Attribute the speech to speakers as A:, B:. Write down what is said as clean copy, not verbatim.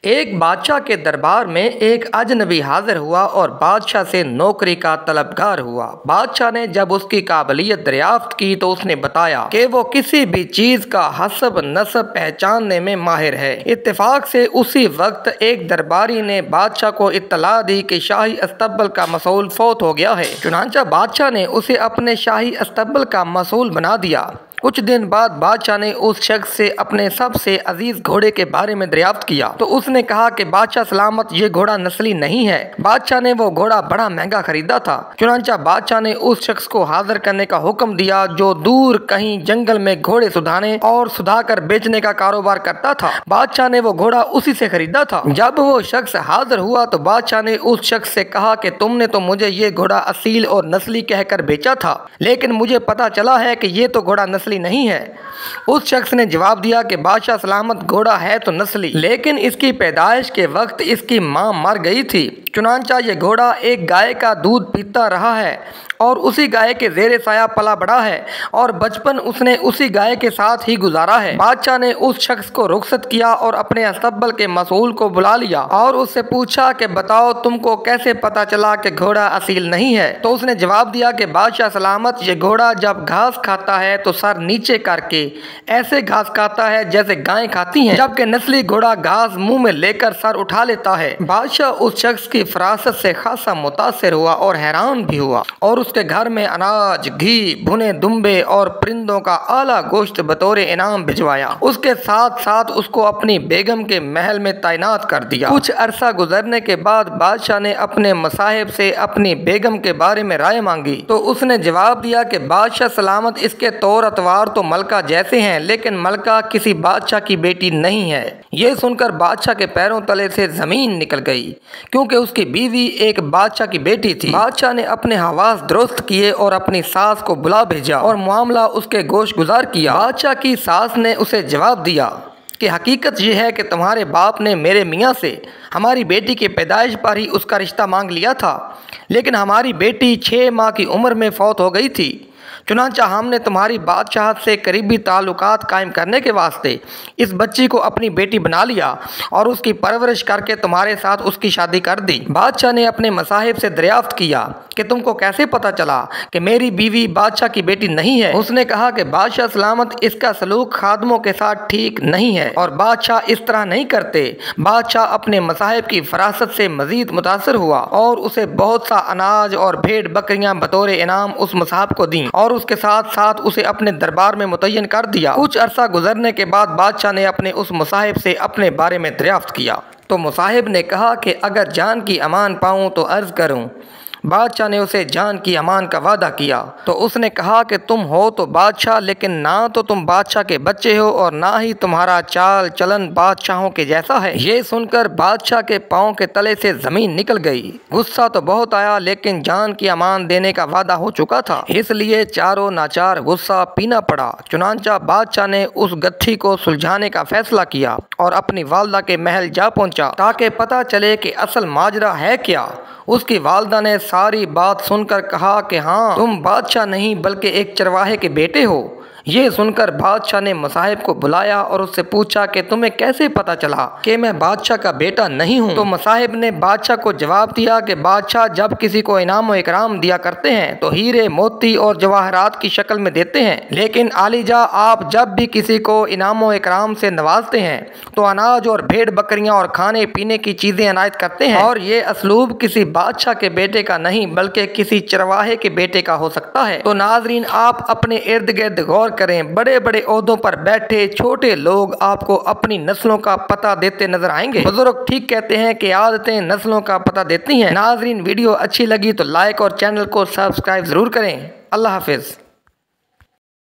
A: ایک بادشاہ کے دربار میں ایک اجنبی حاضر ہوا اور بادشاہ سے نوکری کا طلبگار ہوا۔ بادشاہ نے جب اس کی قابلیت دریافت کی تو اس نے بتایا کہ وہ کسی بھی چیز کا حسب نسب پہچاننے میں ماہر ہے۔ اتفاق سے اسی وقت ایک درباری نے بادشاہ کو اطلاع دی کہ شاہی استبل کا مسئول فوت ہو گیا ہے۔ چنانچہ بادشاہ نے اسے اپنے شاہی استبل کا مسئول بنا دیا۔ کچھ دن بعد بادشاہ نے اس شخص سے اپنے سب سے عزیز گھوڑے کے بارے میں دریافت کیا تو اس نے کہا کہ بادشاہ سلامت، یہ گھوڑا نسلی نہیں ہے۔ بادشاہ نے وہ گھوڑا بڑا مہنگا خریدا تھا۔ چنانچہ بادشاہ نے اس شخص کو حاضر کرنے کا حکم دیا جو دور کہیں جنگل میں گھوڑے سدھانے اور سدھا کر بیچنے کا کاروبار کرتا تھا۔ بادشاہ نے وہ گھوڑا اسی سے خریدا تھا۔ جب وہ شخص حاضر ہوا تو بادشاہ نے اس شخص سے کہا کہ تم نے تو مجھے یہ گھوڑا اصیل اور نسلی کہہ کر بیچا تھا، لیکن مجھے پتا چلا ہے کہ یہ تو گھوڑا نسلی نہیں ہے۔ اس شخص نے جواب دیا کہ بادشاہ سلامت، گھوڑا ہے تو نسلی، لیکن اس کی پیدائش کے وقت اس کی ماں مر گئی تھی۔ چنانچہ یہ گھوڑا ایک گائے کا دودھ پیتا رہا ہے اور اسی گائے کے زیر سایہ پلا بڑا ہے اور بچپن اس نے اسی گائے کے ساتھ ہی گزارا ہے۔ بادشاہ نے اس شخص کو رخصت کیا اور اپنے استبل کے مسئول کو بلا لیا اور اس سے پوچھا کہ بتاؤ تم کو کیسے پتا چلا کہ گھوڑا اصیل نہیں ہے؟ تو اس نے جواب دیا کہ بادشاہ سلامت، یہ گھوڑا جب گھاس کھاتا ہے تو سر نیچے کر کے ایسے گھاس کھاتا ہے جیسے گائیں کھاتی ہیں، جبکہ نسلی گھوڑا گھاس منہ میں لے کر سر اٹھا لیتا ہے۔ بادشاہ اس شخص کی فراست سے خاصا متاثر ہوا اور حیران بھی ہوا اور اس کے گھر میں اناج، گھی، بھنے دمبے اور پرندوں کا اعلیٰ گوشت بطور انعام بھجوایا۔ اس کے ساتھ ساتھ اس کو اپنی بیگم کے محل میں تعینات کر دیا۔ کچھ عرصہ گزرنے کے بعد بادشاہ نے اپنے مصاحب سے اپنی بیگم کے بارے میں رائے مانگی تو اس نے جواب دیا کہ بادشاہ سلامت، اس کے طور اتوار تو ملکہ جیسے ہیں، لیکن ملکہ کسی بادشاہ کی بیٹی نہیں ہے۔ یہ سن کر بادشاہ کے پیروں تلے سے زمین نکل گئی، کیونکہ اس کی بیوی ایک بادشاہ کی بیٹی تھی۔ بادشاہ نے اپنے حواس درست کیے اور اپنی ساس کو بلا بھیجا اور معاملہ اس کے گوش گزار کیا۔ بادشاہ کی ساس نے اسے جواب دیا کہ حقیقت یہ ہے کہ تمہارے باپ نے میرے میاں سے ہماری بیٹی کی پیدائش پر ہی اس کا رشتہ مانگ لیا تھا، لیکن ہماری بیٹی 6 ماہ کی عمر میں فوت ہو گئی تھی۔ چنانچہ ہم نے تمہاری بادشاہت سے قریبی تعلقات قائم کرنے کے واسطے اس بچی کو اپنی بیٹی بنا لیا اور اس کی پرورش کر کے تمہارے ساتھ اس کی شادی کر دی۔ بادشاہ نے اپنے مصاحب سے دریافت کیا کہ تم کو کیسے پتا چلا کہ میری بیوی بادشاہ کی بیٹی نہیں ہے؟ اس نے کہا کہ بادشاہ سلامت، اس کا سلوک خادموں کے ساتھ ٹھیک نہیں ہے اور بادشاہ اس طرح نہیں کرتے۔ بادشاہ اپنے مصاحب کی فراست سے مزید متاثر ہوا اور اسے بہت سا اناج اور بھیڑ بکریاں بطور انعام اس مصاحب کو دیں اور اس کے ساتھ ساتھ اسے اپنے دربار میں متعین کر دیا۔ کچھ عرصہ گزرنے کے بعد بادشاہ نے اپنے اس مصاحب سے اپنے بارے میں دریافت کیا تو مصاحب نے کہا کہ اگر جان کی امان پاؤں تو عرض کروں۔ بادشاہ نے اسے جان کی امان کا وعدہ کیا تو اس نے کہا کہ تم ہو تو بادشاہ، لیکن نہ تو تم بادشاہ کے بچے ہو اور نہ ہی تمہارا چال چلن بادشاہوں کے جیسا ہے۔ یہ سن کر بادشاہ کے پاؤں کے تلے سے زمین نکل گئی۔ غصہ تو بہت آیا، لیکن جان کی امان دینے کا وعدہ ہو چکا تھا، اس لیے چاروں ناچار غصہ پینا پڑا۔ چنانچہ بادشاہ نے اس گتھی کو سلجھانے کا فیصلہ کیا اور اپنی والدہ کے محل جا پہنچا تاکہ پتہ چلے کہ اصل ماجرا ہے کیا۔ اس کی والدہ نے ساری بات سن کر کہا کہ ہاں، تم بادشاہ نہیں بلکہ ایک چرواہے کے بیٹے ہو۔ یہ سن کر بادشاہ نے مصاحب کو بلایا اور اس سے پوچھا کہ تمہیں کیسے پتا چلا کہ میں بادشاہ کا بیٹا نہیں ہوں؟ تو مصاحب نے بادشاہ کو جواب دیا کہ بادشاہ جب کسی کو انعام و اکرام دیا کرتے ہیں تو ہیرے، موتی اور جواہرات کی شکل میں دیتے ہیں، لیکن عالیجا آپ جب بھی کسی کو انعام و اکرام سے نوازتے ہیں تو اناج اور بھیڑ بکریاں اور کھانے پینے کی چیزیں عنایت کرتے ہیں، اور یہ اسلوب کسی بادشاہ کے بیٹے کا نہیں بلکہ کسی چرواہے کے بیٹے کا ہو سکتا ہے۔ تو ناظرین، آپ اپنے ارد گرد غور کریں، بڑے بڑے عہدوں پر بیٹھے چھوٹے لوگ آپ کو اپنی نسلوں کا پتہ دیتے نظر آئیں گے۔ بزرگ ٹھیک کہتے ہیں کہ عادتیں نسلوں کا پتہ دیتی ہیں۔ ناظرین، ویڈیو اچھی لگی تو لائک اور چینل کو سبسکرائب ضرور کریں۔ اللہ حافظ۔